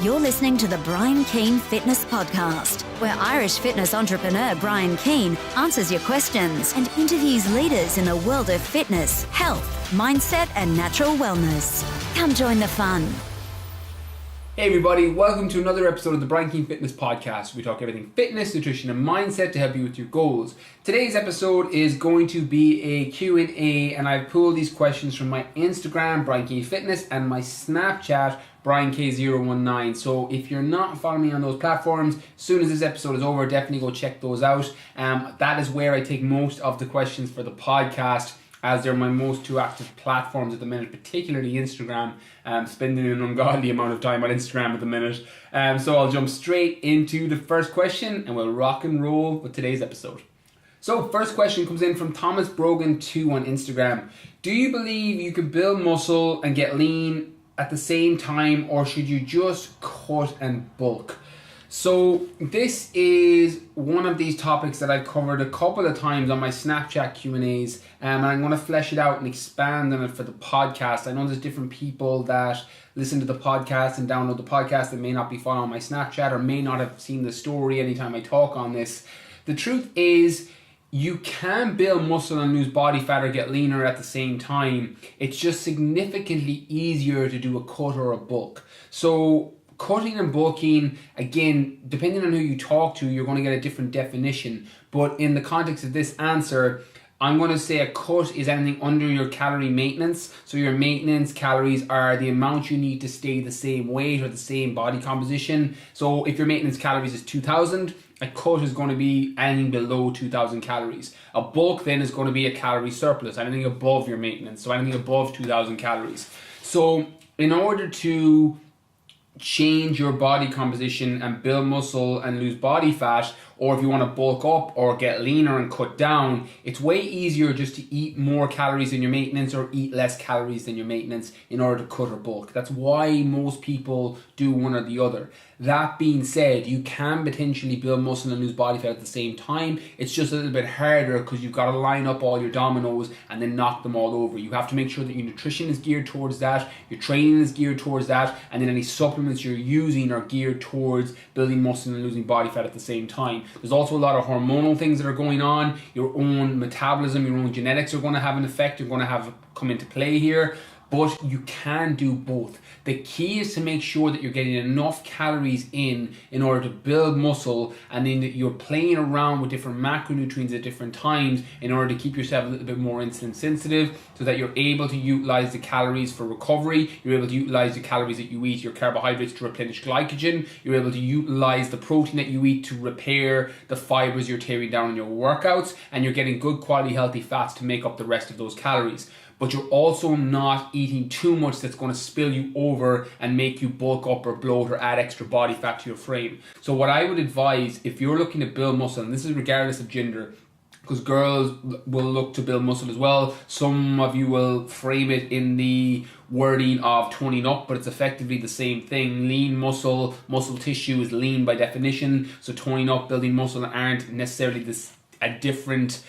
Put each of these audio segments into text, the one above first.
You're listening to the Keane Fitness Podcast, where Irish fitness entrepreneur Keane answers your questions and interviews leaders in the world of fitness, health, mindset, and natural wellness. Come join the fun. Hey everybody, welcome to another episode of the Keane Fitness Podcast. We talk everything fitness, nutrition and mindset to help you with your goals. Today's episode is going to be a Q&A, and I've pulled these questions from my Instagram, Keane Fitness, and my Snapchat, BrianK019. So if you're not following me on those platforms, as soon as this episode is over, definitely go check those out. That is where I take most of the questions for the podcast, as they're my most two active platforms at the minute, particularly Instagram. Spending an ungodly amount of time on Instagram at the minute. So I'll jump straight into the first question and we'll rock and roll with today's episode. So first question comes in from Thomas Brogan 2 on Instagram. Do you believe you can build muscle and get lean at the same time, or should you just cut and bulk? So this is one of these topics that I've covered a couple of times on my Snapchat Q&As, and I'm going to flesh it out and expand on it for the podcast. I know there's different people that listen to the podcast and download the podcast that may not be following my Snapchat or may not have seen the story anytime I talk on this. The truth is, you can build muscle and lose body fat or get leaner at the same time. It's just significantly easier to do a cut or a bulk. So cutting and bulking, again, depending on who you talk to, you're going to get a different definition. But in the context of this answer, I'm going to say a cut is anything under your calorie maintenance. So your maintenance calories are the amount you need to stay the same weight or the same body composition. So if your maintenance calories is 2,000, a cut is going to be anything below 2,000 calories. A bulk then is going to be a calorie surplus, anything above your maintenance. So anything above 2,000 calories. So in order to change your body composition and build muscle and lose body fat, or if you want to bulk up or get leaner and cut down, it's way easier just to eat more calories than your maintenance or eat less calories than your maintenance in order to cut or bulk. That's why most people do one or the other. That being said, you can potentially build muscle and lose body fat at the same time. It's just a little bit harder because you've got to line up all your dominoes and then knock them all over. You have to make sure that your nutrition is geared towards that, your training is geared towards that, and then any supplements you're using are geared towards building muscle and losing body fat at the same time. There's also a lot of hormonal things that are going on. Your own metabolism, your own genetics are going to have an effect, are going to have come into play here. But you can do both. The key is to make sure that you're getting enough calories in order to build muscle, and then that you're playing around with different macronutrients at different times in order to keep yourself a little bit more insulin sensitive, so that you're able to utilize the calories for recovery, you're able to utilize the calories that you eat, your carbohydrates, to replenish glycogen, you're able to utilize the protein that you eat to repair the fibers you're tearing down in your workouts, and you're getting good quality healthy fats to make up the rest of those calories. But you're also not eating too much that's going to spill you over and make you bulk up or bloat or add extra body fat to your frame. So what I would advise, if you're looking to build muscle, and this is regardless of gender, because girls will look to build muscle as well. Some of you will frame it in the wording of toning up, but it's effectively the same thing. Lean muscle tissue is lean by definition. So toning up, building muscle aren't necessarily a different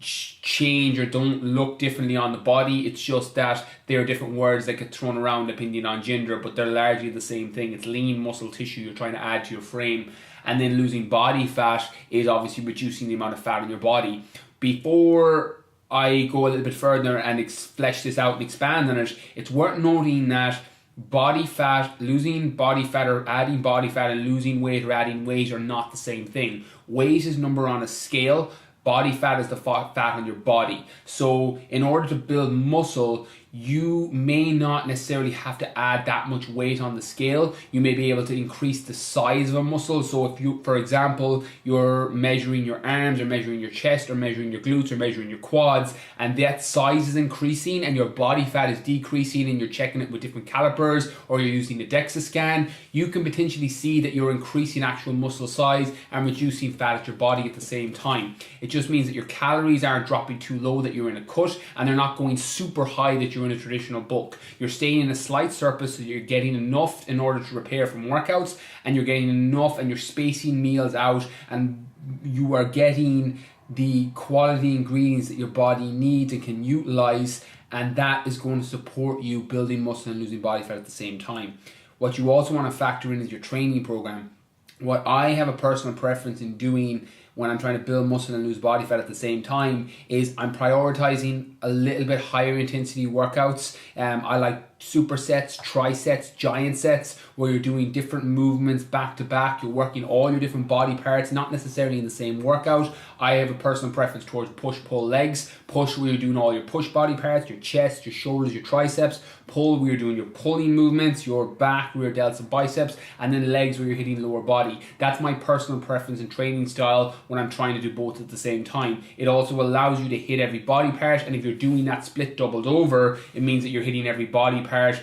change or don't look differently on the body. It's just that there are different words that get thrown around depending on gender, but they're largely the same thing. It's lean muscle tissue you're trying to add to your frame. And then losing body fat is obviously reducing the amount of fat in your body. Before I go a little bit further and flesh this out and expand on it, it's worth noting that body fat, losing body fat or adding body fat, and losing weight or adding weight are not the same thing. Weight is number on a scale. Body fat is the fat on your body. So in order to build muscle, you may not necessarily have to add that much weight on the scale. You may be able to increase the size of a muscle. So if you, for example, you're measuring your arms or measuring your chest or measuring your glutes or measuring your quads, and that size is increasing and your body fat is decreasing, and you're checking it with different calipers or you're using a DEXA scan, you can potentially see that you're increasing actual muscle size and reducing fat at your body at the same time. It just means that your calories aren't dropping too low that you're in a cut, and they're not going super high that you're in a traditional bulk. You're staying in a slight surplus, so you're getting enough in order to repair from workouts, and you're getting enough, and you're spacing meals out, and you are getting the quality ingredients that your body needs and can utilize, and that is going to support you building muscle and losing body fat at the same time. What you also want to factor in is your training program. What I have a personal preference in doing when I'm trying to build muscle and lose body fat at the same time is I'm prioritizing a little bit higher intensity workouts. I like supersets, trisets, giant sets, where you're doing different movements back to back. You're working all your different body parts, not necessarily in the same workout. I have a personal preference towards push-pull legs. Push, where you're doing all your push body parts, your chest, your shoulders, your triceps. Pull, where you're doing your pulling movements, your back, rear delts and biceps, and then legs, where you're hitting lower body. That's my personal preference and training style when I'm trying to do both at the same time. It also allows you to hit every body part, and if you're doing that split doubled over, it means that you're hitting every body part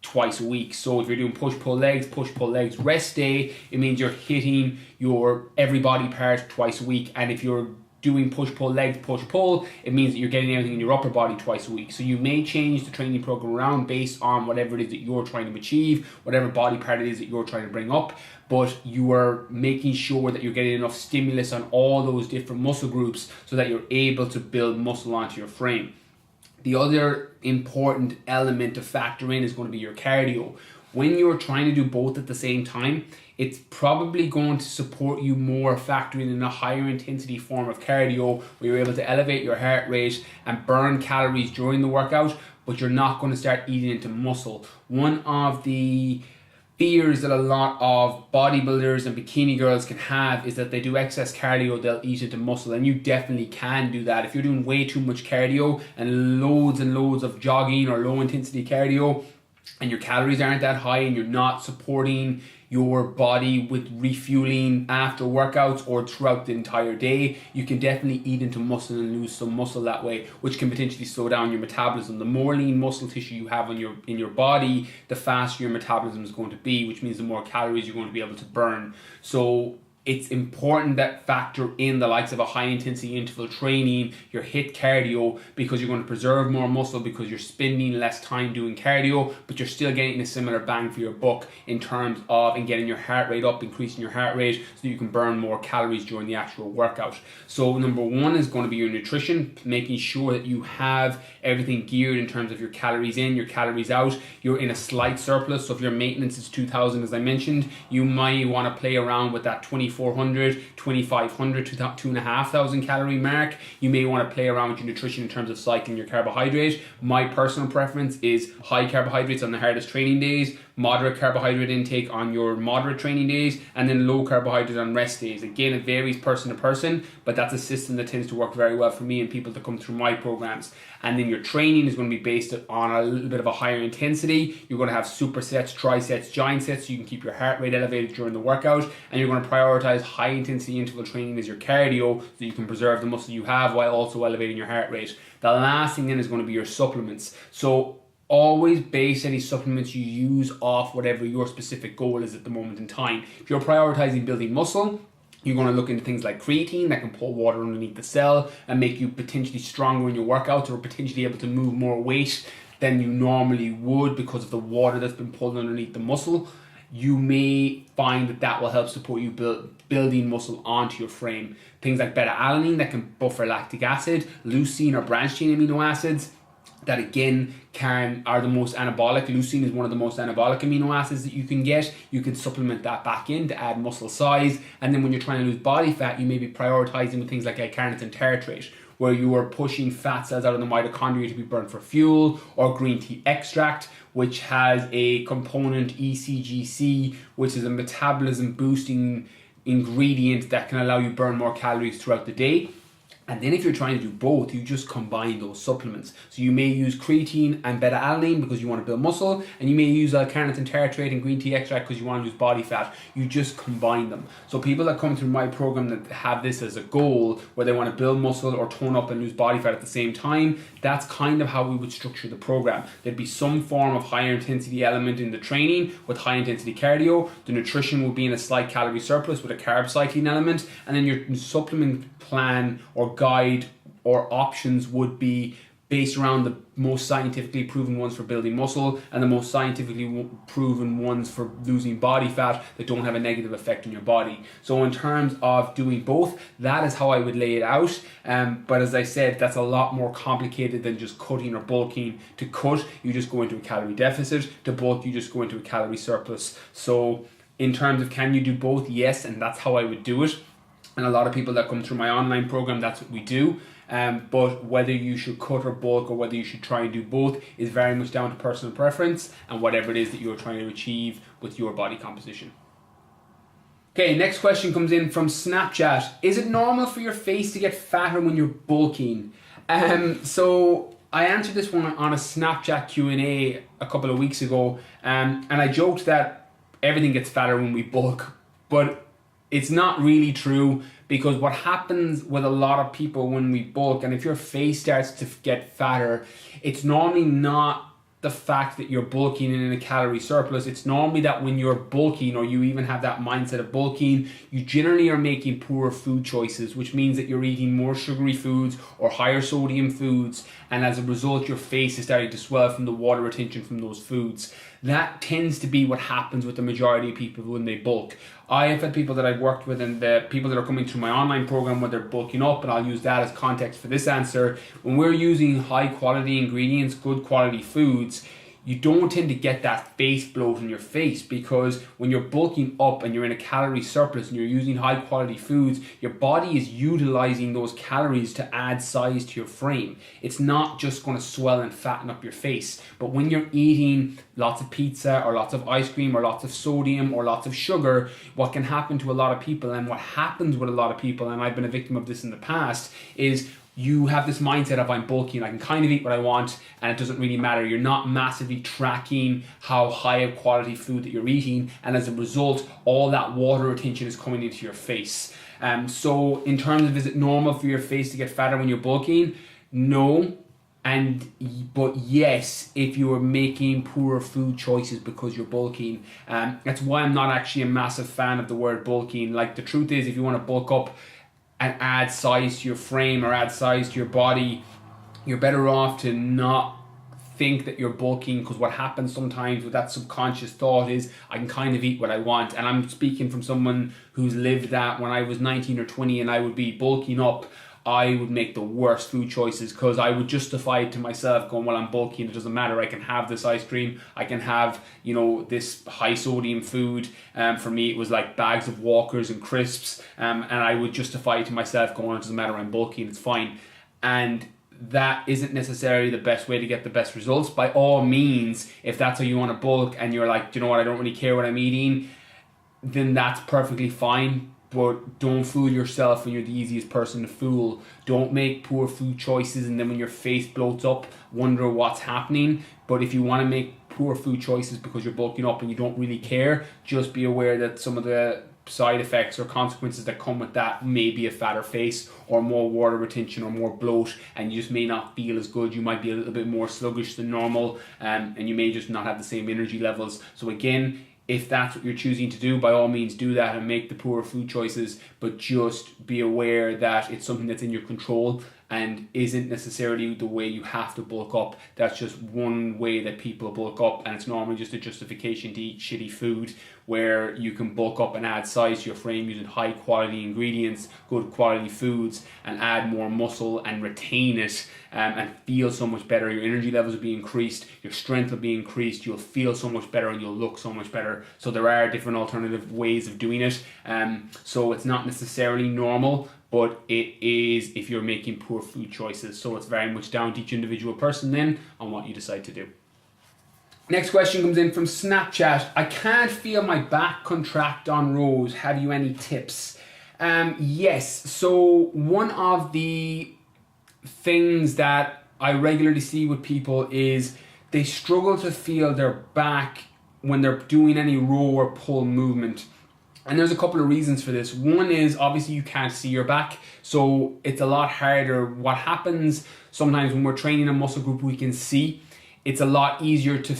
twice a week. So if you're doing push-pull legs, rest day, it means you're hitting your every body part twice a week. And if you're doing push-pull legs, push-pull, it means that you're getting everything in your upper body twice a week. So you may change the training program around based on whatever it is that you're trying to achieve, whatever body part it is that you're trying to bring up, but you are making sure that you're getting enough stimulus on all those different muscle groups so that you're able to build muscle onto your frame. The other important element to factor in is going to be your cardio. When you're trying to do both at the same time, it's probably going to support you more factoring in a higher intensity form of cardio where you're able to elevate your heart rate and burn calories during the workout, but you're not going to start eating into muscle. One of the fears that a lot of bodybuilders and bikini girls can have is that they do excess cardio, they'll eat into muscle, and you definitely can do that. If you're doing way too much cardio and loads of jogging or low intensity cardio and your calories aren't that high and you're not supporting your body with refueling after workouts or throughout the entire day, you can definitely eat into muscle and lose some muscle that way, which can potentially slow down your metabolism. The more lean muscle tissue you have in your body, the faster your metabolism is going to be, which means the more calories you're going to be able to burn. So it's important that factor in the likes of a high intensity interval training, your HIIT cardio, because you're going to preserve more muscle because you're spending less time doing cardio, but you're still getting a similar bang for your buck in terms of and getting your heart rate up, increasing your heart rate so that you can burn more calories during the actual workout. So number one is going to be your nutrition, making sure that you have everything geared in terms of your calories in, your calories out. You're in a slight surplus, so if your maintenance is 2,000 as I mentioned, you might want to play around with that 2,400, 2,500 to 2,500 calorie mark. You may want to play around with your nutrition in terms of cycling your carbohydrate. My personal preference is high carbohydrates on the hardest training days, moderate carbohydrate intake on your moderate training days, and then low carbohydrate on rest days. Again, it varies person to person, but that's a system that tends to work very well for me and people that come through my programs. And then your training is going to be based on a little bit of a higher intensity. You're going to have supersets, trisets, giant sets so you can keep your heart rate elevated during the workout, and you're going to prioritize high intensity interval training as your cardio so you can preserve the muscle you have while also elevating your heart rate. The last thing then is going to be your supplements. So always base any supplements you use off whatever your specific goal is at the moment in time. If you're prioritizing building muscle, you're going to look into things like creatine that can pull water underneath the cell and make you potentially stronger in your workouts or potentially able to move more weight than you normally would because of the water that's been pulled underneath the muscle. You may find that that will help support you building muscle onto your frame. Things like beta-alanine that can buffer lactic acid, leucine or branched-chain amino acids that again are the most anabolic. Leucine is one of the most anabolic amino acids that you can get. You can supplement that back in to add muscle size. And then when you're trying to lose body fat, you may be prioritizing with things like L-carnitine tartrate, where you are pushing fat cells out of the mitochondria to be burned for fuel, or green tea extract, which has a component ECGC, which is a metabolism boosting ingredient that can allow you to burn more calories throughout the day. And then if you're trying to do both, you just combine those supplements. So you may use creatine and beta-alanine because you want to build muscle, and you may use L-carnitine tartrate and green tea extract because you want to lose body fat. You just combine them. So people that come through my program that have this as a goal, where they want to build muscle or tone up and lose body fat at the same time, that's kind of how we would structure the program. There'd be some form of higher intensity element in the training with high intensity cardio. The nutrition will be in a slight calorie surplus with a carb cycling element, and then your supplement plan or guide or options would be based around the most scientifically proven ones for building muscle and the most scientifically proven ones for losing body fat that don't have a negative effect on your body. So in terms of doing both, that is how I would lay it out. But as I said, that's a lot more complicated than just cutting or bulking. To cut, you just go into a calorie deficit. To bulk, you just go into a calorie surplus. So in terms of can you do both? Yes, and that's how I would do it. And a lot of people that come through my online program, that's what we do. But whether you should cut or bulk or whether you should try and do both is very much down to personal preference and whatever it is that you're trying to achieve with your body composition. Okay, next question comes in from Snapchat. Is it normal for your face to get fatter when you're bulking? So I answered this one on a Snapchat Q&A a couple of weeks ago, and I joked that everything gets fatter when we bulk, but it's not really true, because what happens with a lot of people when we bulk, and if your face starts to get fatter, it's normally not the fact that you're bulking and in a calorie surplus. It's normally that when you're bulking, or you even have that mindset of bulking, you generally are making poor food choices, which means that you're eating more sugary foods or higher sodium foods, and as a result your face is starting to swell from the water retention from those foods. That tends to be what happens with the majority of people when they bulk. I have had people that I've worked with, and the people that are coming through my online program when they're bulking up, and I'll use that as context for this answer. When we're using high quality ingredients, good quality foods, you don't tend to get that face bloat in your face, because when you're bulking up and you're in a calorie surplus and you're using high quality foods, your body is utilizing those calories to add size to your frame. It's not just going to swell and fatten up your face. But when you're eating lots of pizza or lots of ice cream or lots of sodium or lots of sugar, what can happen to a lot of people, and what happens with a lot of people, and I've been a victim of this in the past, is you have this mindset of I'm bulking, I can kind of eat what I want and it doesn't really matter. You're not massively tracking how high of quality food that you're eating, and as a result all that water retention is coming into your face. So in terms of, is it normal for your face to get fatter when you're bulking? No. But yes, if you are making poor food choices because you're bulking. That's why I'm not actually a massive fan of the word bulking. Like, the truth is, if you want to bulk up and add size to your frame or add size to your body, you're better off to not think that you're bulking, because what happens sometimes with that subconscious thought is I can kind of eat what I want. And I'm speaking from someone who's lived that. When I was 19 or 20 and I would be bulking up, I would make the worst food choices, because I would justify it to myself going, well, I'm bulking, it doesn't matter, I can have this ice cream, I can have, this high sodium food. For me it was like bags of Walkers and crisps, and I would justify it to myself going, it doesn't matter, I'm bulking, it's fine. And that isn't necessarily the best way to get the best results. By all means, if that's how you want to bulk and you're like, do you know what, I don't really care what I'm eating, then that's perfectly fine. But don't fool yourself when you're the easiest person to fool. Don't make poor food choices and then when your face bloats up, wonder what's happening. But if you want to make poor food choices because you're bulking up and you don't really care, just be aware that some of the side effects or consequences that come with that may be a fatter face or more water retention or more bloat, and you just may not feel as good. You might be a little bit more sluggish than normal, and you may just not have the same energy levels. So again, if that's what you're choosing to do, by all means do that and make the poor food choices, but just be aware that it's something that's in your control and isn't necessarily the way you have to bulk up. That's just one way that people bulk up, and it's normally just a justification to eat shitty food, where you can bulk up and add size to your frame using high quality ingredients, good quality foods, and add more muscle and retain it, and feel so much better. Your energy levels will be increased, your strength will be increased, you'll feel so much better and you'll look so much better. So there are different alternative ways of doing it. So it's not necessarily normal, but it is if you're making poor food choices. So it's very much down to each individual person then on what you decide to do. Next question comes in from Snapchat. I can't feel my back contract on rows. Have you any tips? Yes. So one of the things that I regularly see with people is they struggle to feel their back when they're doing any row or pull movement. And there's a couple of reasons for this. One is obviously you can't see your back, so it's a lot harder. What happens sometimes when we're training a muscle group we can see, it's a lot easier to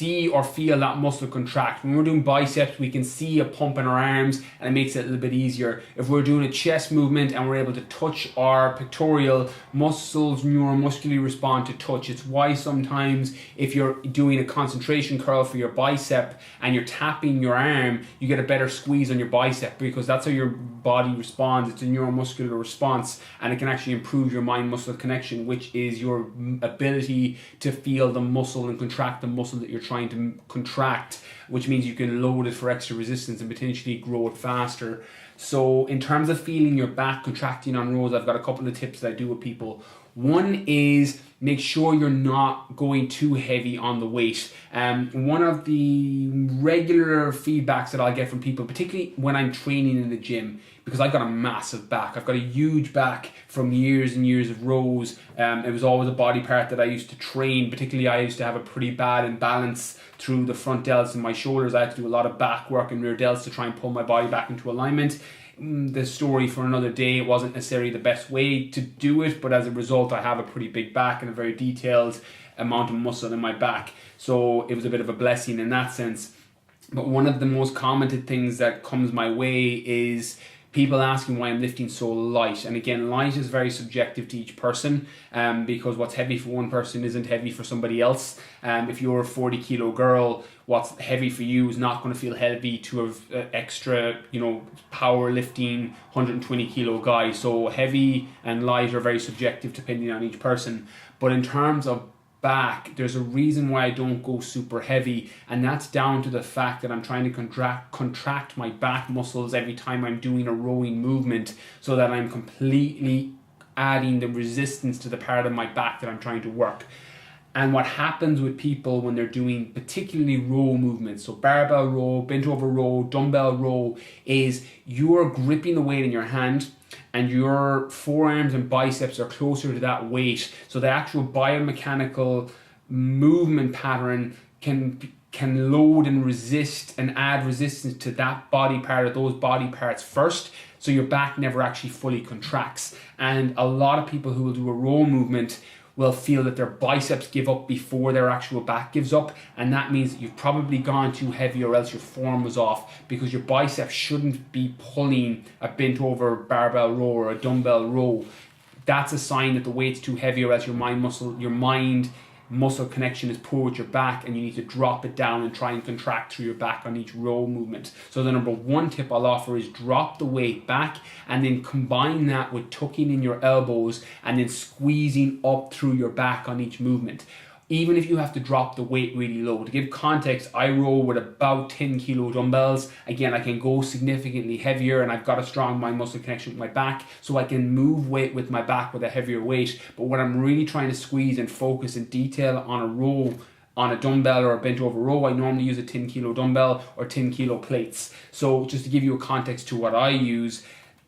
see or feel that muscle contract. When we're doing biceps, we can see a pump in our arms and it makes it a little bit easier. If we're doing a chest movement and we're able to touch our pectoral muscles, neuromuscularly respond to touch. It's why sometimes if you're doing a concentration curl for your bicep and you're tapping your arm, you get a better squeeze on your bicep, because that's how your body responds. It's a neuromuscular response, and it can actually improve your mind-muscle connection, which is your ability to feel the muscle and contract the muscle that you're trying to contract, which means you can load it for extra resistance and potentially grow it faster. So in terms of feeling your back contracting on rows, I've got a couple of tips that I do with people. One is make sure you're not going too heavy on the weight. One of the regular feedbacks that I'll get from people, particularly when I'm training in the gym, because I've got a massive back. I've got a huge back from years and years of rows. It was always a body part that I used to train. Particularly, I used to have a pretty bad imbalance through the front delts and my shoulders. I had to do a lot of back work and rear delts to try and pull my body back into alignment. The story for another day. It wasn't necessarily the best way to do it, but as a result, I have a pretty big back and a very detailed amount of muscle in my back. So it was a bit of a blessing in that sense. But one of the most commented things that comes my way is people asking why I'm lifting so light. And again, light is very subjective to each person, because what's heavy for one person isn't heavy for somebody else. If you're a 40 kilo girl, what's heavy for you is not going to feel heavy to an extra, powerlifting 120 kilo guy. So heavy and light are very subjective depending on each person. But in terms of back, there's a reason why I don't go super heavy, and that's down to the fact that I'm trying to contract my back muscles every time I'm doing a rowing movement, so that I'm completely adding the resistance to the part of my back that I'm trying to work. And what happens with people when they're doing particularly row movements, so barbell row, bent over row, dumbbell row, is you're gripping the weight in your hand and your forearms and biceps are closer to that weight. So the actual biomechanical movement pattern can load and resist and add resistance to that body part or those body parts first, so your back never actually fully contracts. And a lot of people who will do a row movement will feel that their biceps give up before their actual back gives up, and that means that you've probably gone too heavy or else your form was off, because your biceps shouldn't be pulling a bent over barbell row or a dumbbell row. That's a sign that the weight's too heavy, or else your mind muscle connection is poor with your back, and you need to drop it down and try and contract through your back on each row movement. So the number one tip I'll offer is drop the weight back, and then combine that with tucking in your elbows and then squeezing up through your back on each movement. Even if you have to drop the weight really low. To give context, I row with about 10 kilo dumbbells. Again, I can go significantly heavier, and I've got a strong mind muscle connection with my back, so I can move weight with my back with a heavier weight. But when I'm really trying to squeeze and focus in detail on a row, on a dumbbell or a bent over row, I normally use a 10 kilo dumbbell or 10 kilo plates. So just to give you a context to what I use,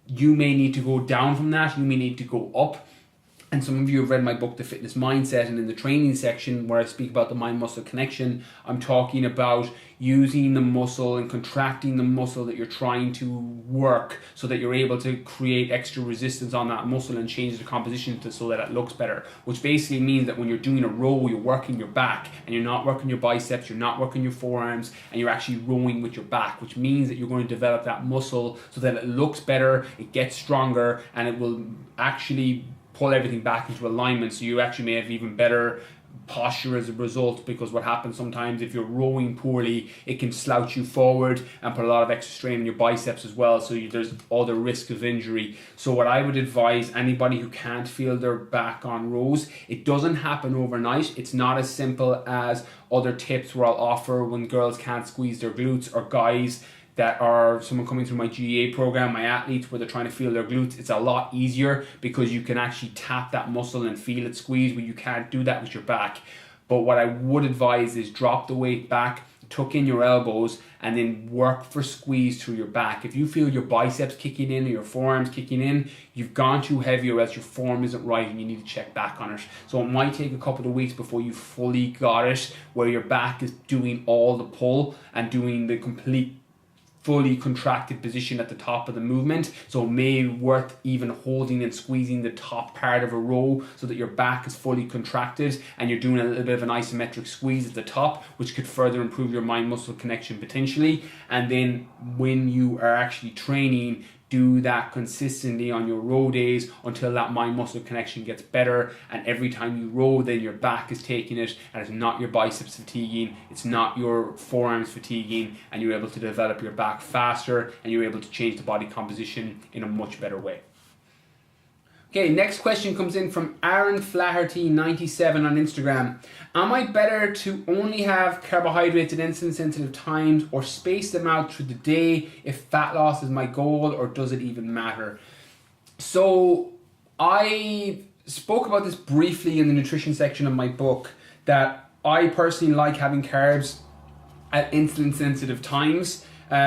you may need to go down from that, you may need to go up. And some of you have read my book, The Fitness Mindset, and in the training section where I speak about the mind-muscle connection, I'm talking about using the muscle and contracting the muscle that you're trying to work, so that you're able to create extra resistance on that muscle and change the composition so that it looks better. Which basically means that when you're doing a row, you're working your back, and you're not working your biceps, you're not working your forearms, and you're actually rowing with your back, which means that you're going to develop that muscle so that it looks better, it gets stronger, and it will actually pull everything back into alignment, so you actually may have even better posture as a result. Because what happens sometimes, if you're rowing poorly, it can slouch you forward and put a lot of extra strain on your biceps as well, so there's all the risk of injury. So what I would advise anybody who can't feel their back on rows, it doesn't happen overnight. It's not as simple as other tips where I'll offer when girls can't squeeze their glutes, or guys that are someone coming through my GA program, my athletes, where they're trying to feel their glutes. It's a lot easier because you can actually tap that muscle and feel it squeeze, where you can't do that with your back. But what I would advise is drop the weight back, tuck in your elbows, and then work for squeeze through your back. If you feel your biceps kicking in or your forearms kicking in, you've gone too heavy, or else your form isn't right and you need to check back on it. So it might take a couple of weeks before you fully got it, where your back is doing all the pull and doing the complete fully contracted position at the top of the movement. So it may be worth even holding and squeezing the top part of a row so that your back is fully contracted and you're doing a little bit of an isometric squeeze at the top, which could further improve your mind-muscle connection potentially. And then when you are actually training, do that consistently on your row days until that mind-muscle connection gets better, and every time you row, then your back is taking it, and it's not your biceps fatiguing, it's not your forearms fatiguing, and you're able to develop your back faster, and you're able to change the body composition in a much better way. Okay, next question comes in from Aaron Flaherty 97 on Instagram. Am I better to only have carbohydrates at insulin sensitive times or space them out through the day if fat loss is my goal, or does it even matter? So I spoke about this briefly in the nutrition section of my book, that I personally like having carbs at insulin sensitive times.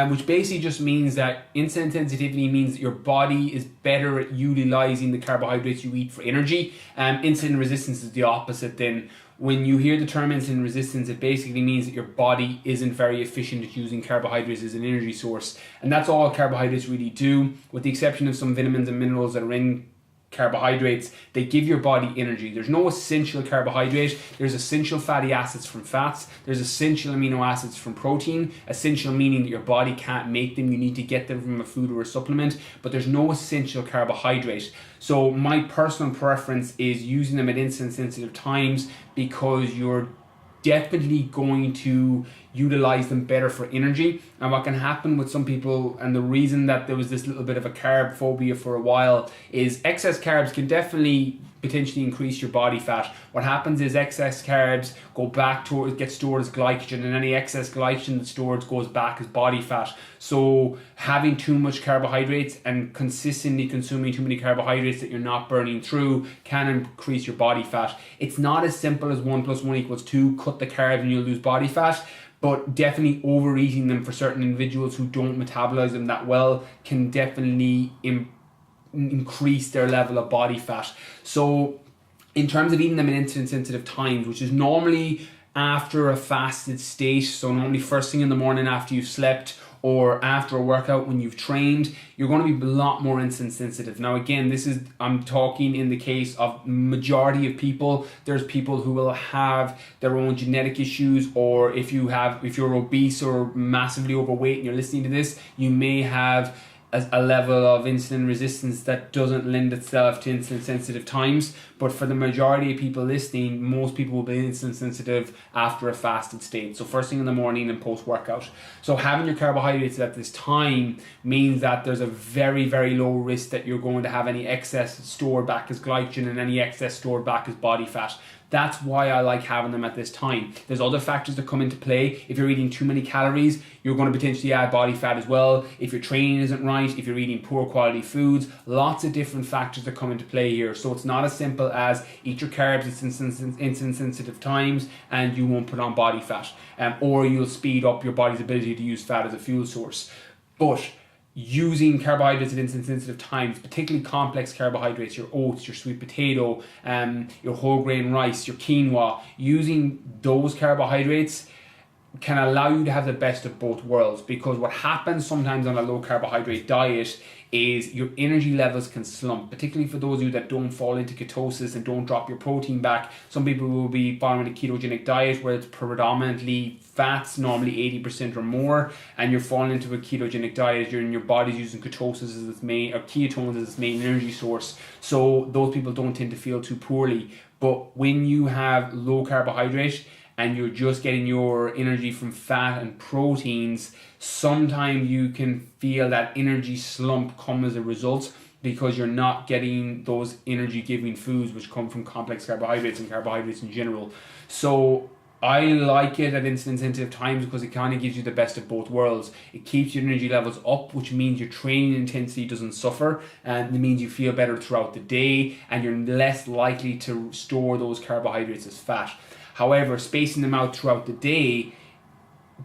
Which basically just means that insulin sensitivity means that your body is better at utilizing the carbohydrates you eat for energy. Insulin resistance is the opposite. Then when you hear the term insulin resistance, it basically means that your body isn't very efficient at using carbohydrates as an energy source. And that's all carbohydrates really do, with the exception of some vitamins and minerals that are in carbohydrates. They give your body energy. There's no essential carbohydrate. There's essential fatty acids from fats. There's essential amino acids from protein. Essential meaning that your body can't make them. You need to get them from a food or a supplement. But there's no essential carbohydrate. So my personal preference is using them at insulin sensitive times, because you're definitely going to utilize them better for energy. And what can happen with some people, and the reason that there was this little bit of a carb phobia for a while, is excess carbs can definitely potentially increase your body fat. What happens is excess carbs go back to it, get stored as glycogen, and any excess glycogen that's stored goes back as body fat. So having too much carbohydrates and consistently consuming too many carbohydrates that you're not burning through can increase your body fat. It's not as simple as 1 + 1 = 2, cut the carbs and you'll lose body fat. But definitely overeating them for certain individuals who don't metabolize them that well can definitely increase their level of body fat. So in terms of eating them in insulin sensitive times, which is normally after a fasted state, so normally first thing in the morning after you've slept, or after a workout when you've trained, you're going to be a lot more insulin sensitive. Now again, I'm talking in the case of majority of people. There's people who will have their own genetic issues, or if you're obese or massively overweight and you're listening to this, you may have a level of insulin resistance that doesn't lend itself to insulin sensitive times. But for the majority of people listening, most people will be insulin sensitive after a fasted state, so first thing in the morning and post workout. So having your carbohydrates at this time means that there's a very, very low risk that you're going to have any excess stored back as glycogen and any excess stored back as body fat. That's why I like having them at this time. There's other factors that come into play. If you're eating too many calories, you're going to potentially add body fat as well. If your training isn't right, if you're eating poor quality foods, lots of different factors that come into play here. So it's not as simple as eat your carbs at insulin sensitive times and you won't put on body fat, or you'll speed up your body's ability to use fat as a fuel source. But using carbohydrates at insulin sensitive times, particularly complex carbohydrates, your oats, your sweet potato, your whole grain rice, your quinoa, using those carbohydrates can allow you to have the best of both worlds. Because what happens sometimes on a low carbohydrate diet is your energy levels can slump, particularly for those of you that don't fall into ketosis and don't drop your protein back. Some people will be following a ketogenic diet where it's predominantly fats, normally 80% or more, and you're falling into a ketogenic diet, your body's using ketosis as its main, or ketones as its main energy source. So those people don't tend to feel too poorly. But when you have low carbohydrate and you're just getting your energy from fat and proteins, sometimes you can feel that energy slump come as a result, because you're not getting those energy giving foods which come from complex carbohydrates and carbohydrates in general. So I like it at insulin sensitive times because it kind of gives you the best of both worlds. It keeps your energy levels up, which means your training intensity doesn't suffer, and it means you feel better throughout the day and you're less likely to store those carbohydrates as fat. However, spacing them out throughout the day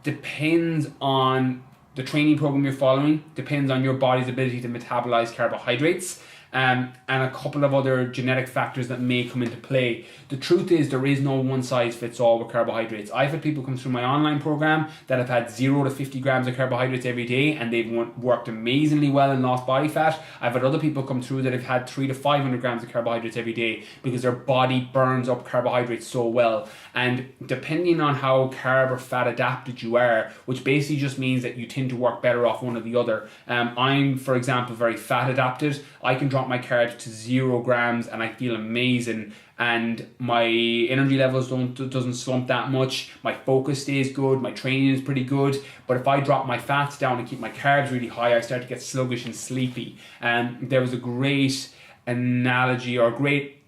depends on the training program you're following, depends on your body's ability to metabolize carbohydrates. and a couple of other genetic factors that may come into play. The truth is there is no one size fits all with carbohydrates. I've had people come through my online program that have had 0 to 50 grams of carbohydrates every day, and they've worked amazingly well and lost body fat. I've had other people come through that have had 300 to 500 grams of carbohydrates every day because their body burns up carbohydrates so well. And depending on how carb or fat adapted you are, which basically just means that you tend to work better off one or the other. I'm, for example, very fat adapted. I can drop my carbs to 0 grams and I feel amazing, and my energy levels doesn't slump that much. My focus stays good, my training is pretty good. But if I drop my fats down and keep my carbs really high, I start to get sluggish and sleepy. There was a great analogy or a great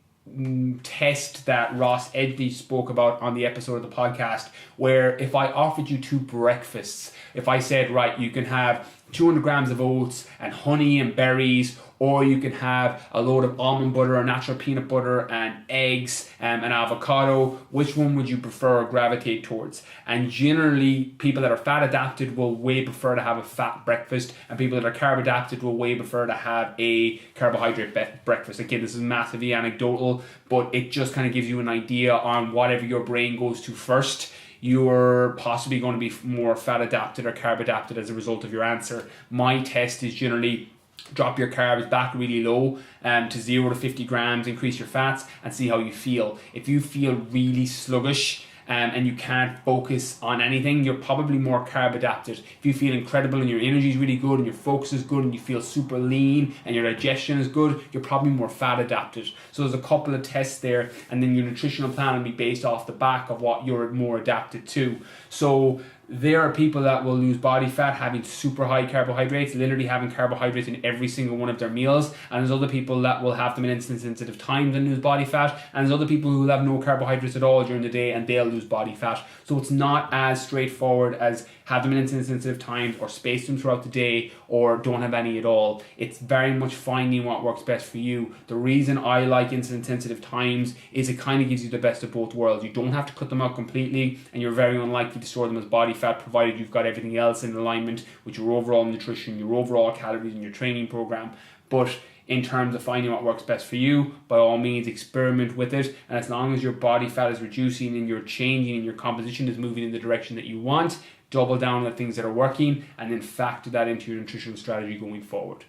test that Ross Edgley spoke about on the episode of the podcast, where if I offered you 2 breakfasts, if I said, right, you can have 200 grams of oats and honey and berries, or you can have a load of almond butter or natural peanut butter and eggs and avocado, which one would you prefer or gravitate towards? And generally, people that are fat adapted will way prefer to have a fat breakfast, and people that are carb adapted will way prefer to have a carbohydrate breakfast. Again, this is massively anecdotal, but it just kind of gives you an idea on whatever your brain goes to first. You're possibly going to be more fat adapted or carb adapted as a result of your answer. My test is generally drop your carbs back really low to 0 to 50 grams, increase your fats, and see how you feel. If you feel really sluggish and you can't focus on anything, you're probably more carb adapted. If you feel incredible and your energy is really good and your focus is good and you feel super lean and your digestion is good, you're probably more fat adapted. So there's a couple of tests there, and then your nutritional plan will be based off the back of what you're more adapted to. So there are people that will lose body fat having super high carbohydrates, literally having carbohydrates in every single one of their meals. And there's other people that will have them in insulin sensitive times and lose body fat. And there's other people who will have no carbohydrates at all during the day and they'll lose body fat. So it's not as straightforward as have them in insulin sensitive times or space them throughout the day or don't have any at all. It's very much finding what works best for you. The reason I like insulin sensitive times is it kind of gives you the best of both worlds. You don't have to cut them out completely, and you're very unlikely to store them as body fat, provided you've got everything else in alignment with your overall nutrition, your overall calories, and your training program. But in terms of finding what works best for you, by all means experiment with it, and as long as your body fat is reducing and you're changing and your composition is moving in the direction that you want, double down on the things that are working and then factor that into your nutritional strategy going forward.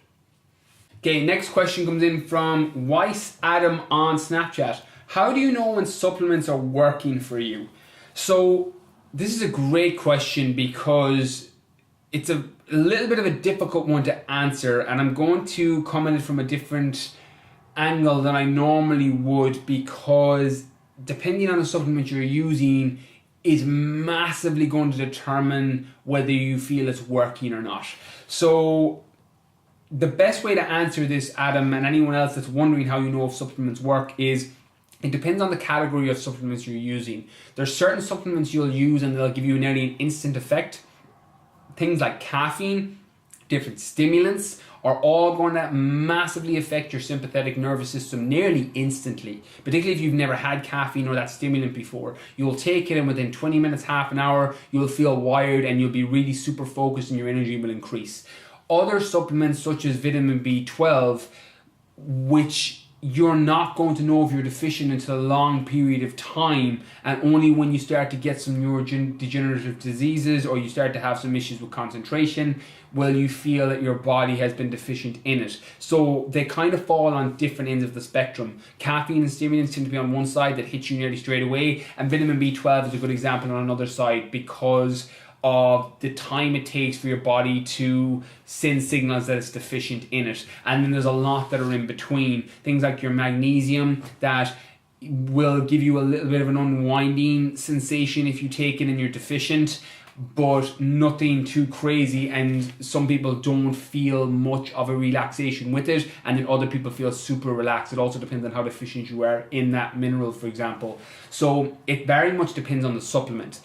Okay, next question comes in from Weiss Adam on Snapchat. How do you know when supplements are working for you? So this is a great question because it's a little bit of a difficult one to answer, and I'm going to come at it from a different angle than I normally would, because depending on the supplement you're using is massively going to determine whether you feel it's working or not. So the best way to answer this, Adam, and anyone else that's wondering how you know if supplements work, is it depends on the category of supplements you're using. There's certain supplements you'll use and they'll give you nearly an instant effect. Things like caffeine, different stimulants are all going to massively affect your sympathetic nervous system nearly instantly. Particularly if you've never had caffeine or that stimulant before. You'll take it and within 20 minutes, half an hour, you'll feel wired and you'll be really super focused and your energy will increase. Other supplements such as vitamin B12, which you're not going to know if you're deficient until a long period of time, and only when you start to get some neurodegenerative diseases or you start to have some issues with concentration will you feel that your body has been deficient in it. So they kind of fall on different ends of the spectrum. Caffeine and stimulants tend to be on one side that hits you nearly straight away, and vitamin B12 is a good example on another side because of the time it takes for your body to send signals that it's deficient in it. And then there's a lot that are in between. Things like your magnesium that will give you a little bit of an unwinding sensation if you take it and you're deficient, but nothing too crazy, and some people don't feel much of a relaxation with it, and then other people feel super relaxed. It also depends on how deficient you are in that mineral, for example. So it very much depends on the supplement.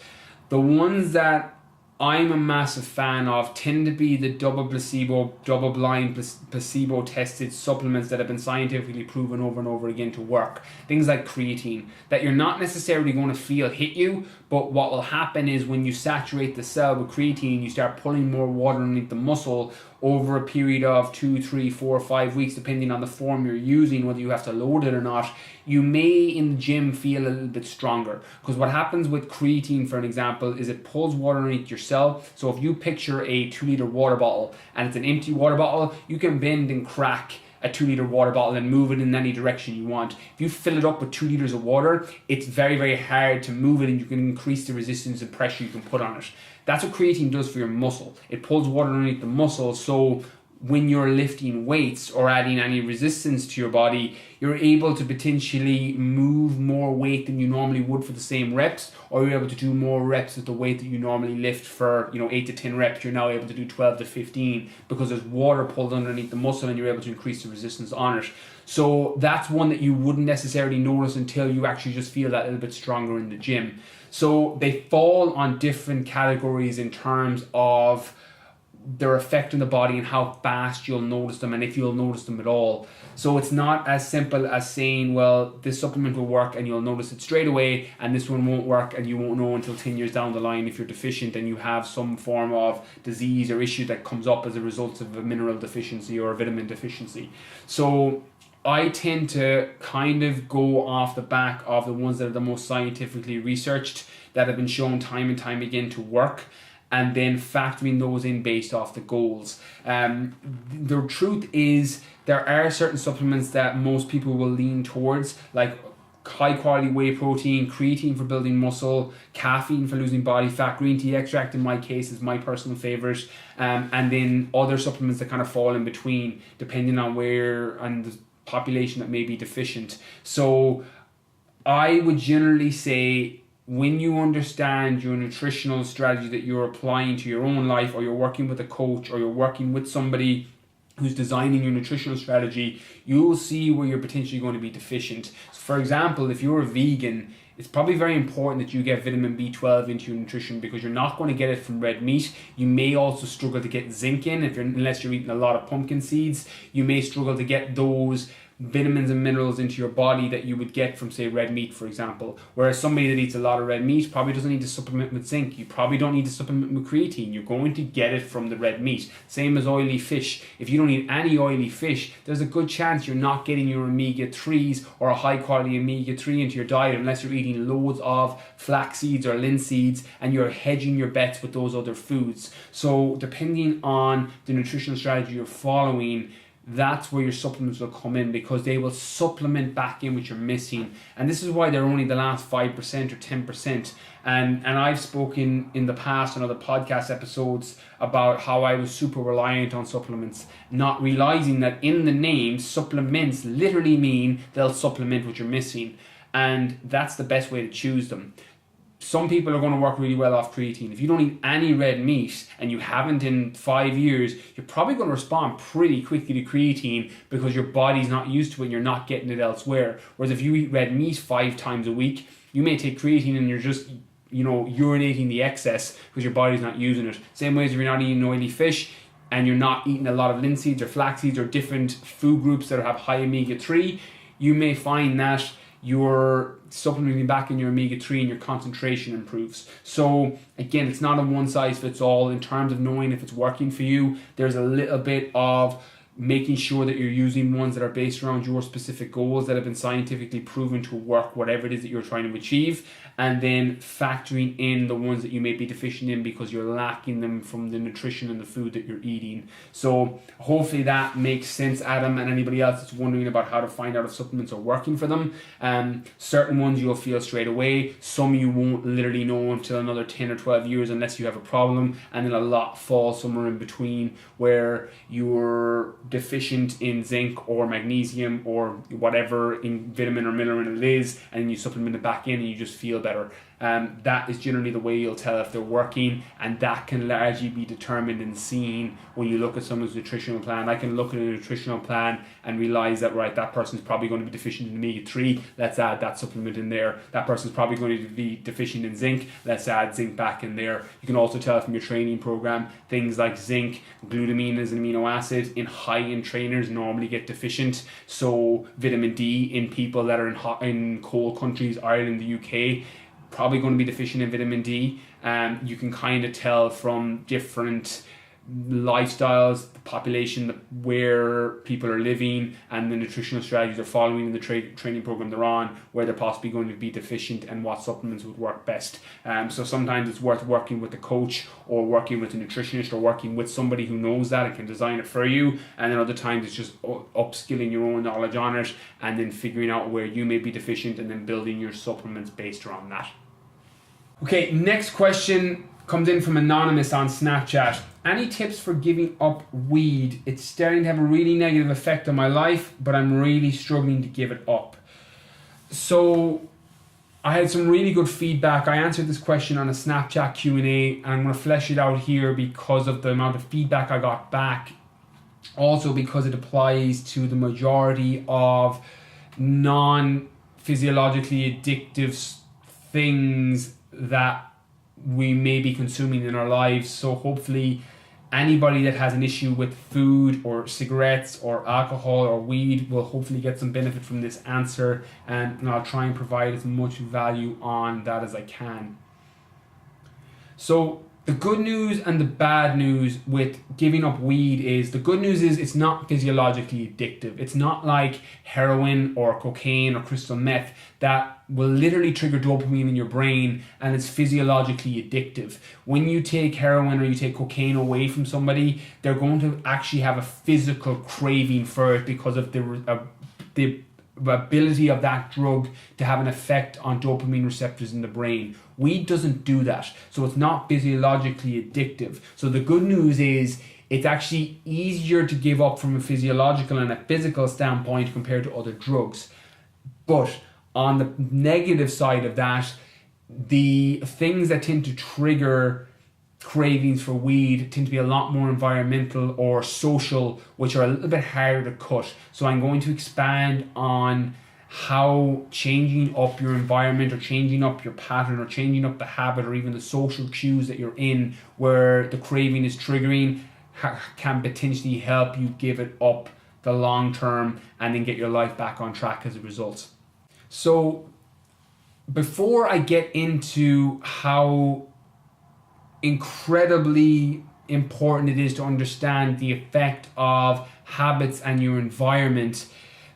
The ones that I'm a massive fan of tend to be the double-blind, placebo-tested supplements that have been scientifically proven over and over again to work. Things like creatine, that you're not necessarily going to feel hit you, but what will happen is when you saturate the cell with creatine, you start pulling more water underneath the muscle. over a period of 2, 3, 4, 5 weeks, depending on the form you're using, whether you have to load it or not, you may in the gym feel a little bit stronger. Because what happens with creatine, for an example, is it pulls water underneath your cell. So if you picture a 2-liter water bottle and it's an empty water bottle, you can bend and crack a 2-liter water bottle and move it in any direction you want. If you fill it up with 2 liters of water, it's very, very hard to move it, and you can increase the resistance and pressure you can put on it. That's what creatine does for your muscle. It pulls water underneath the muscle, so when you're lifting weights or adding any resistance to your body, you're able to potentially move more weight than you normally would for the same reps, or you're able to do more reps with the weight that you normally lift for 8 to 10 reps. You're now able to do 12 to 15 because there's water pulled underneath the muscle and you're able to increase the resistance on it. So that's one that you wouldn't necessarily notice until you actually just feel that little bit stronger in the gym. So they fall on different categories in terms of their effect on the body and how fast you'll notice them, and if you'll notice them at all. So it's not as simple as saying, well, this supplement will work and you'll notice it straight away, and this one won't work and you won't know until 10 years down the line if you're deficient and you have some form of disease or issue that comes up as a result of a mineral deficiency or a vitamin deficiency. So I tend to kind of go off the back of the ones that are the most scientifically researched, that have been shown time and time again to work, and then factoring those in based off the goals. The truth is, there are certain supplements that most people will lean towards, like high quality whey protein, creatine for building muscle, caffeine for losing body fat, green tea extract in my case is my personal favorite, and then other supplements that kind of fall in between depending on where and the population that may be deficient. So I would generally say, when you understand your nutritional strategy that you're applying to your own life, or you're working with a coach, or you're working with somebody who's designing your nutritional strategy, you'll see where you're potentially going to be deficient. So for example, if you're a vegan, it's probably very important that you get vitamin B12 into your nutrition, because you're not going to get it from red meat. You may also struggle to get zinc in unless you're eating a lot of pumpkin seeds. You may struggle to get those vitamins and minerals into your body that you would get from, say, red meat, for example. Whereas somebody that eats a lot of red meat probably doesn't need to supplement with zinc. You probably don't need to supplement with creatine. You're going to get it from the red meat. Same as oily fish. If you don't eat any oily fish, there's a good chance you're not getting your omega-3s or a high quality omega-3 into your diet, unless you're eating loads of flax seeds or linseeds and you're hedging your bets with those other foods. So depending on the nutritional strategy you're following, that's where your supplements will come in, because they will supplement back in what you're missing. And this is why they're only the last 5% or 10%. And I've spoken in the past on other podcast episodes about how I was super reliant on supplements, not realizing that in the name, supplements literally mean they'll supplement what you're missing. And that's the best way to choose them. Some people are going to work really well off creatine. If you don't eat any red meat and you haven't in 5 years, you're probably going to respond pretty quickly to creatine, because your body's not used to it and you're not getting it elsewhere. Whereas if you eat red meat 5 times a week, you may take creatine and you're just urinating the excess because your body's not using it. Same way as if you're not eating oily fish and you're not eating a lot of linseeds or flax seeds or different food groups that have high omega-3, you may find that you're supplementing back in your omega-3 and your concentration improves. So again, it's not a one size fits all in terms of knowing if it's working for you. There's a little bit of making sure that you're using ones that are based around your specific goals that have been scientifically proven to work, whatever it is that you're trying to achieve, and then factoring in the ones that you may be deficient in because you're lacking them from the nutrition and the food that you're eating. So hopefully that makes sense, Adam, and anybody else that's wondering about how to find out if supplements are working for them. Certain ones you'll feel straight away, some you won't literally know until another 10 or 12 years unless you have a problem, and then a lot fall somewhere in between where you're deficient in zinc or magnesium or whatever in vitamin or mineral it is, and you supplement it back in and you just feel better. That is generally the way you'll tell if they're working, and that can largely be determined and seen when you look at someone's nutritional plan. I can look at a nutritional plan and realize that, right, that person's probably going to be deficient in omega-3, let's add that supplement in there. That person's probably going to be deficient in zinc, let's add zinc back in there. You can also tell from your training program, things like zinc, glutamine is an amino acid in high-end trainers normally get deficient. So vitamin D in people that are in cold countries, Ireland, the UK, probably going to be deficient in vitamin D. You can kind of tell from different lifestyles, the population, where people are living, and the nutritional strategies they're following in the training program they're on, where they're possibly going to be deficient, and what supplements would work best. So sometimes it's worth working with a coach, or working with a nutritionist, or working with somebody who knows that and can design it for you. And then other times it's just upskilling your own knowledge on it, and then figuring out where you may be deficient, and then building your supplements based around that. Okay, next question comes in from Anonymous on Snapchat. Any tips for giving up weed? It's starting to have a really negative effect on my life, but I'm really struggling to give it up. So I had some really good feedback. I answered this question on a Snapchat Q&A, and I'm going to flesh it out here because of the amount of feedback I got back. Also because it applies to the majority of non-physiologically addictive things that we may be consuming in our lives. So hopefully anybody that has an issue with food or cigarettes or alcohol or weed will hopefully get some benefit from this answer, and I'll try and provide as much value on that as I can. So the good news and the bad news with giving up weed is, the good news is it's not physiologically addictive. It's not like heroin or cocaine or crystal meth that will literally trigger dopamine in your brain and it's physiologically addictive. When you take heroin or you take cocaine away from somebody, they're going to actually have a physical craving for it because of the ability of that drug to have an effect on dopamine receptors in the brain. Weed doesn't do that, so it's not physiologically addictive. So the good news is it's actually easier to give up from a physiological and a physical standpoint compared to other drugs. But on the negative side of that, the things that tend to trigger cravings for weed tend to be a lot more environmental or social, which are a little bit harder to cut. So I'm going to expand on how changing up your environment or changing up your pattern or changing up the habit or even the social cues that you're in where the craving is triggering can potentially help you give it up the long term and then get your life back on track as a result. So before I get into how incredibly important it is to understand the effect of habits and your environment,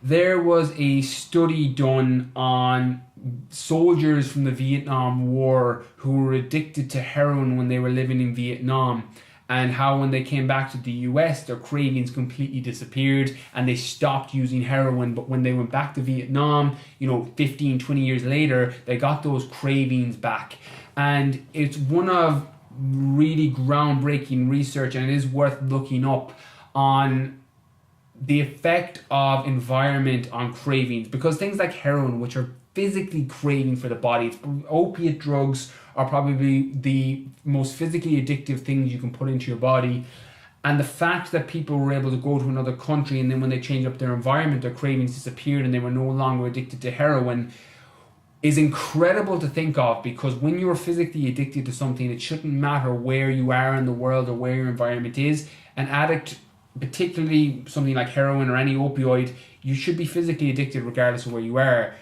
there was a study done on soldiers from the Vietnam War who were addicted to heroin when they were living in Vietnam, and how when they came back to the US, their cravings completely disappeared and they stopped using heroin. But when they went back to Vietnam, 15, 20 years later, they got those cravings back. And it's one of really groundbreaking research, and it is worth looking up on the effect of environment on cravings, because things like heroin, which are physically craving for the body, opiate drugs are probably the most physically addictive things you can put into your body. And the fact that people were able to go to another country and then when they changed up their environment, their cravings disappeared and they were no longer addicted to heroin is incredible to think of, because when you're physically addicted to something, it shouldn't matter where you are in the world or where your environment is. An addict, particularly something like heroin or any opioid, you should be physically addicted regardless of where you are.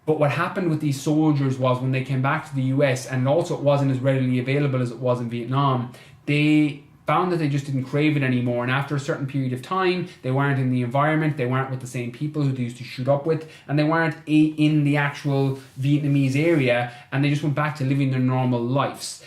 But what happened with these soldiers was when they came back to the US, and also it wasn't as readily available as it was in Vietnam, they found that they just didn't crave it anymore. And after a certain period of time, they weren't in the environment, they weren't with the same people who they used to shoot up with, and they weren't in the actual Vietnamese area, and they just went back to living their normal lives.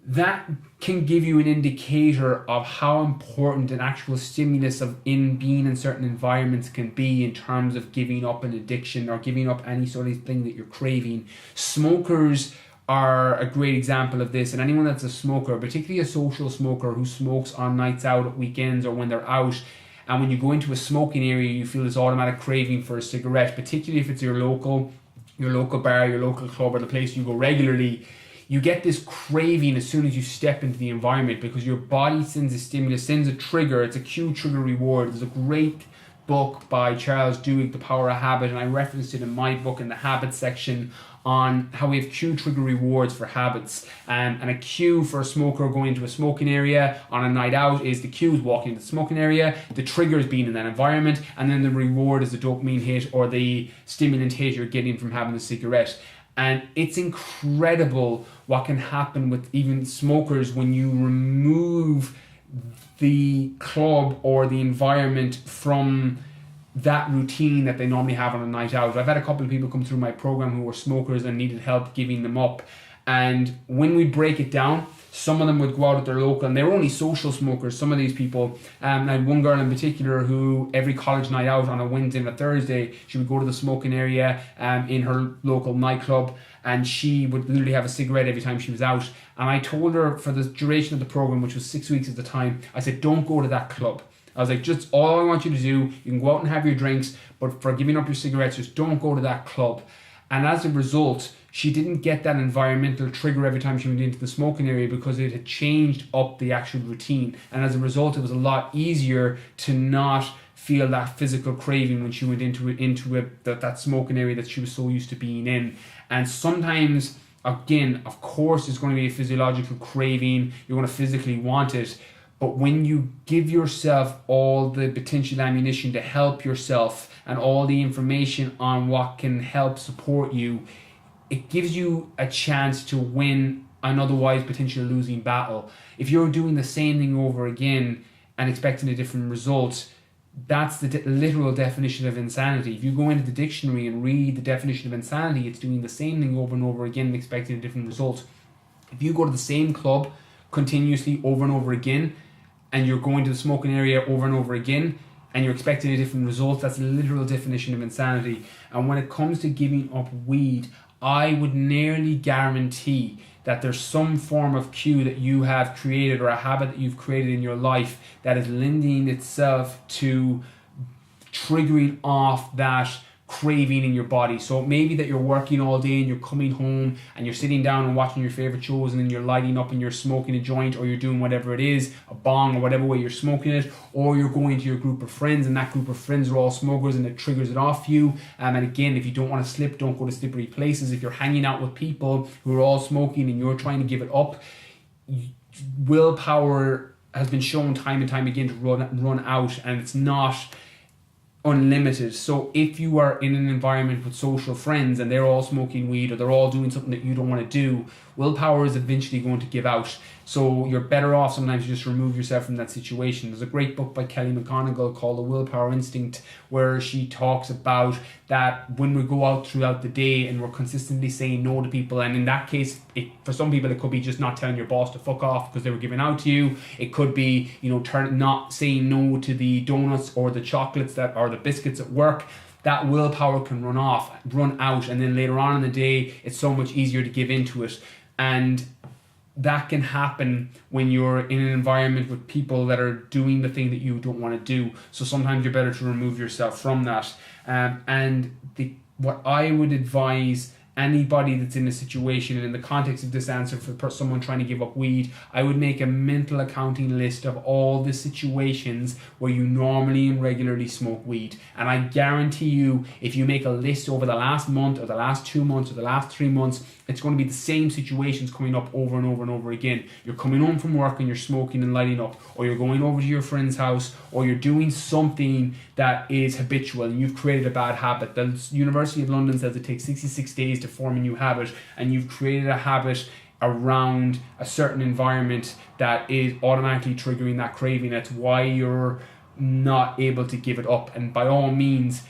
That can give you an indicator of how important an actual stimulus of being in certain environments can be in terms of giving up an addiction or giving up any sort of thing that you're craving. Smokers are a great example of this, and anyone that's a smoker, particularly a social smoker who smokes on nights out at weekends or when they're out, and when you go into a smoking area you feel this automatic craving for a cigarette, particularly if it's your local bar, your local club, or the place you go regularly. You get this craving as soon as you step into the environment because your body sends a stimulus, sends a trigger. It's a cue, trigger, reward. There's a great book by Charles Duhigg, The Power of Habit, and I referenced it in my book in the habits section on how we have cue, trigger, rewards for habits. And a cue for a smoker going into a smoking area on a night out is the cue is walking into the smoking area, the trigger is being in that environment, and then the reward is the dopamine hit or the stimulant hit you're getting from having the cigarette. And it's incredible what can happen with even smokers when you remove the club or the environment from that routine that they normally have on a night out. I've had a couple of people come through my program who were smokers and needed help giving them up. And when we break it down, some of them would go out at their local, and they were only social smokers, some of these people. I had one girl in particular who every college night out on a Wednesday and a Thursday, she would go to the smoking area in her local nightclub, and she would literally have a cigarette every time she was out. And I told her for the duration of the program, which was 6 weeks at the time, I said, don't go to that club. I was like, just all I want you to do, you can go out and have your drinks, but for giving up your cigarettes, just don't go to that club. And as a result, she didn't get that environmental trigger every time she went into the smoking area because it had changed up the actual routine. And as a result, it was a lot easier to not feel that physical craving when she went into that smoking area that she was so used to being in. And sometimes, again, of course, there's going to be a physiological craving. You're going to physically want it. But when you give yourself all the potential ammunition to help yourself and all the information on what can help support you, it gives you a chance to win an otherwise potentially losing battle. If you're doing the same thing over again and expecting a different result, that's the literal definition of insanity. If you go into the dictionary and read the definition of insanity, it's doing the same thing over and over again and expecting a different result. If you go to the same club continuously over and over again, and you're going to the smoking area over and over again, and you're expecting a different result, that's the literal definition of insanity. And when it comes to giving up weed, I would nearly guarantee that there's some form of cue that you have created or a habit that you've created in your life that is lending itself to triggering off that craving in your body. So it may be that you're working all day and you're coming home and you're sitting down and watching your favorite shows, and then you're lighting up and you're smoking a joint, or you're doing whatever it is, a bong or whatever way you're smoking it, or you're going to your group of friends and that group of friends are all smokers and it triggers it off you. And again, if you don't want to slip, don't go to slippery places. If you're hanging out with people who are all smoking and you're trying to give it up, willpower has been shown time and time again to run out, and it's not unlimited. So if you are in an environment with social friends and they're all smoking weed or they're all doing something that you don't want to do, willpower is eventually going to give out. So you're better off sometimes to just remove yourself from that situation. There's a great book by Kelly McGonigal called The Willpower Instinct, where she talks about that when we go out throughout the day and we're consistently saying no to people, and in that case, for some people it could be just not telling your boss to fuck off because they were giving out to you. It could be, not saying no to the donuts or the chocolates or the biscuits at work. That willpower can run out, and then later on in the day, it's so much easier to give into it. And that can happen when you're in an environment with people that are doing the thing that you don't want to do. So sometimes you're better to remove yourself from that. What I would advise anybody that's in a situation, and in the context of this answer for someone trying to give up weed, I would make a mental accounting list of all the situations where you normally and regularly smoke weed. And I guarantee you, if you make a list over the last month or the last 2 months or the last 3 months, it's going to be the same situations coming up over and over and over again. You're coming home from work and you're smoking and lighting up, or you're going over to your friend's house, or you're doing something that is habitual and you've created a bad habit. The University of London says it takes 66 days to form a new habit, and you've created a habit around a certain environment that is automatically triggering that craving. That's why you're not able to give it up. And by all means,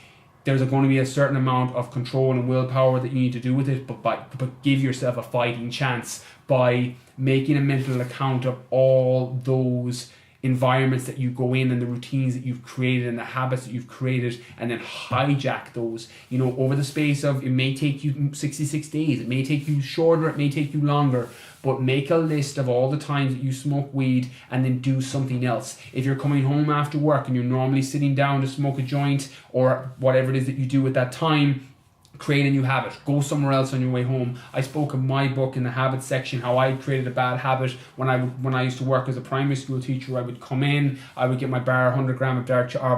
there's going to be a certain amount of control and willpower that you need to do with it, but give yourself a fighting chance by making a mental account of all those environments that you go in and the routines that you've created and the habits that you've created, and then hijack those, over the space of, it may take you 66 days, it may take you shorter, it may take you longer, but make a list of all the times that you smoke weed and then do something else. If you're coming home after work and you're normally sitting down to smoke a joint or whatever it is that you do at that time, create a new habit. Go somewhere else on your way home. I spoke in my book in the habits section how I created a bad habit when I used to work as a primary school teacher. I would come in, I would get my 100 gram of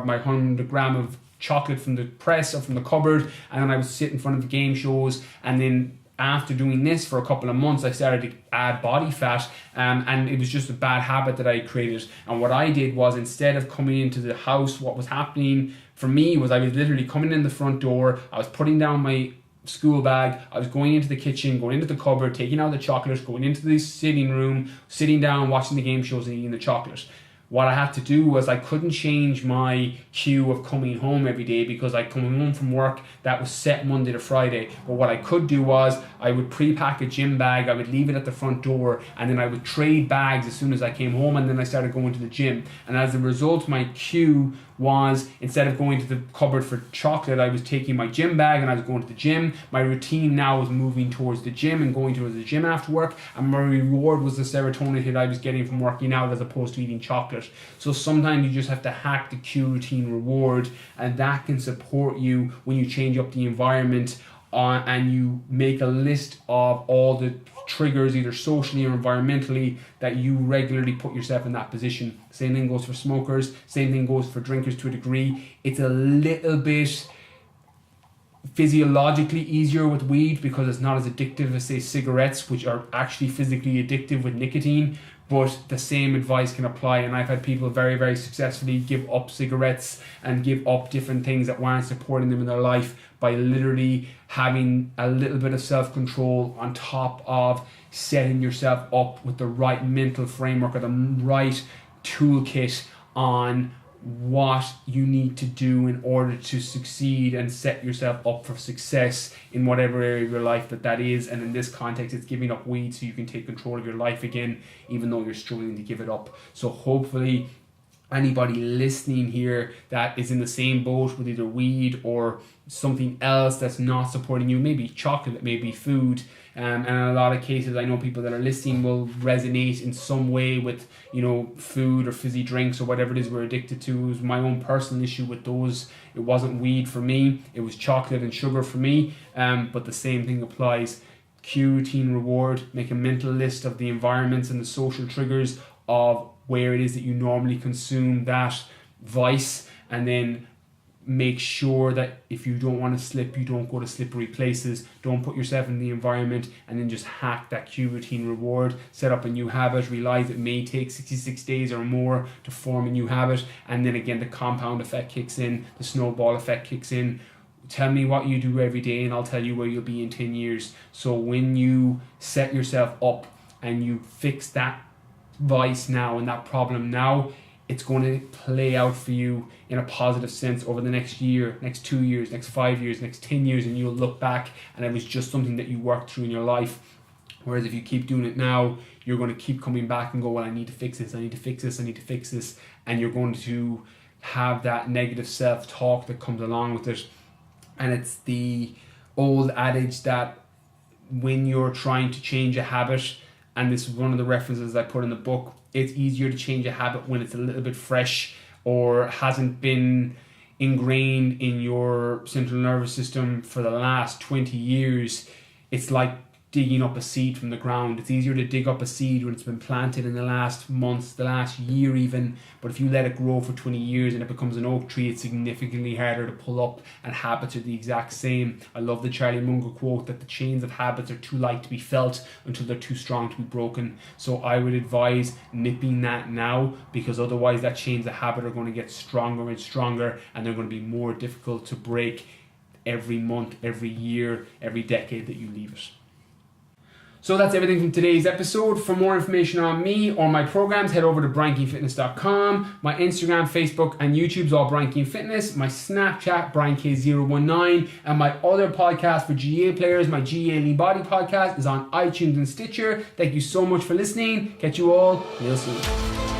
my 100 gram of chocolate from the press or from the cupboard, and then I would sit in front of the game shows, and then after doing this for a couple of months, I started to add body fat, and it was just a bad habit that I created. And what I did was, instead of coming into the house, what was happening for me was I was literally coming in the front door, I was putting down my school bag, I was going into the kitchen, going into the cupboard, taking out the chocolate, going into the sitting room, sitting down, watching the game shows and eating the chocolate. what I had to do was I couldn't change my cue of coming home every day because I come home from work, that was set Monday to Friday. But what I could do was I would pre-pack a gym bag, I would leave it at the front door, and then I would trade bags as soon as I came home, and then I started going to the gym. And as a result, my cue was, instead of going to the cupboard for chocolate, I was taking my gym bag and I was going to the gym. My routine now was moving towards the gym and going towards the gym after work, and my reward was the serotonin hit I was getting from working out as opposed to eating chocolate. So sometimes you just have to hack the cue routine reward, and that can support you when you change up the environment and you make a list of all the triggers, either socially or environmentally, that you regularly put yourself in that position. Same thing goes for smokers, same thing goes for drinkers to a degree. It's a little bit physiologically easier with weed because it's not as addictive as, say, cigarettes, which are actually physically addictive with nicotine. But the same advice can apply, and I've had people very, very successfully give up cigarettes and give up different things that weren't supporting them in their life by literally having a little bit of self-control on top of setting yourself up with the right mental framework or the right toolkit on what you need to do in order to succeed and set yourself up for success in whatever area of your life that is. And in this context, it's giving up weed so you can take control of your life again, even though you're struggling to give it up. So hopefully anybody listening here that is in the same boat with either weed or something else that's not supporting you, maybe chocolate, maybe food, and in a lot of cases I know people that are listening will resonate in some way with, you know, food or fizzy drinks or whatever it is we're addicted to. It was my own personal issue with those. It wasn't weed for me, it was chocolate and sugar for me, but the same thing applies. Cue, routine, reward. Make a mental list of the environments and the social triggers of where it is that you normally consume that vice, and then make sure that if you don't want to slip, you don't go to slippery places. Don't put yourself in the environment, and then just hack that cue, routine, reward. Set up a new habit. Realize it may take 66 days or more to form a new habit, and then again the compound effect kicks in, the snowball effect kicks in. Tell me what you do every day and I'll tell you where you'll be in 10 years. So when you set yourself up and you fix that vice now and that problem now, it's going to play out for you in a positive sense over the next year, next 2 years, next 5 years, next 10 years, and you'll look back and it was just something that you worked through in your life. Whereas if you keep doing it now, you're going to keep coming back and go, well, I need to fix this, I need to fix this, I need to fix this, and you're going to have that negative self-talk that comes along with it. And it's the old adage that when you're trying to change a habit, and this is one of the references I put in the book, it's easier to change a habit when it's a little bit fresh or hasn't been ingrained in your central nervous system for the last 20 years. It's like digging up a seed from the ground. It's easier to dig up a seed when it's been planted in the last months, the last year even, but if you let it grow for 20 years and it becomes an oak tree, it's significantly harder to pull up, and habits are the exact same. I love the Charlie Munger quote that the chains of habits are too light to be felt until they're too strong to be broken. So I would advise nipping that now, because otherwise that chains of habit are going to get stronger and stronger, and they're going to be more difficult to break every month, every year, every decade that you leave it. So that's everything from today's episode. For more information on me or my programs, head over to briankeenfitness.com. My Instagram, Facebook, and YouTube's all Brian Keane Fitness. My Snapchat, BrianK019. And my other podcast for GA players, my GA Lean Body podcast, is on iTunes and Stitcher. Thank you so much for listening. Catch you all real soon.